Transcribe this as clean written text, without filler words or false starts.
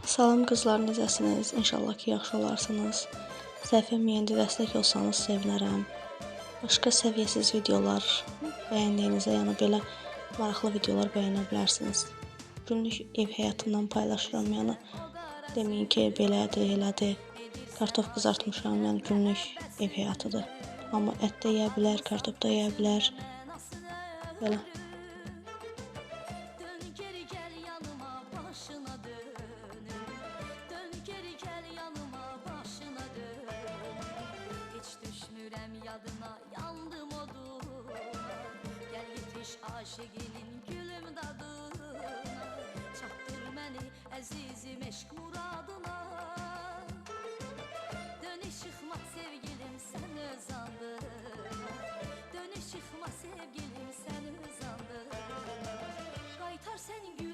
Salam qızlar, necəsiniz? İnşallah ki, yaxşı olarsınız. Səhifəmə yeni dəstək olsanız sevinərəm. Başqa səviyyəsiz videolar bəyəndiyinizə, yəni belə maraqlı videolar bəyənə bilərsiniz. Günlük ev həyatından paylaşıram, yəni deməyin ki, belədir, elədir. Kartof qızartmışam, yəni günlük ev həyatıdır. Amma ət də yeyə bilər, kartof da yeyə bilər. Belə. Yadına yandım oduna, gel yetiş aşıqinin gülüm dadına, çatdır məni əzizim eşq muradına. Dönüş çıxma sevgilim sən öz andına, dönüş çıxma sevgilim sən öz andına, qaytar sən gül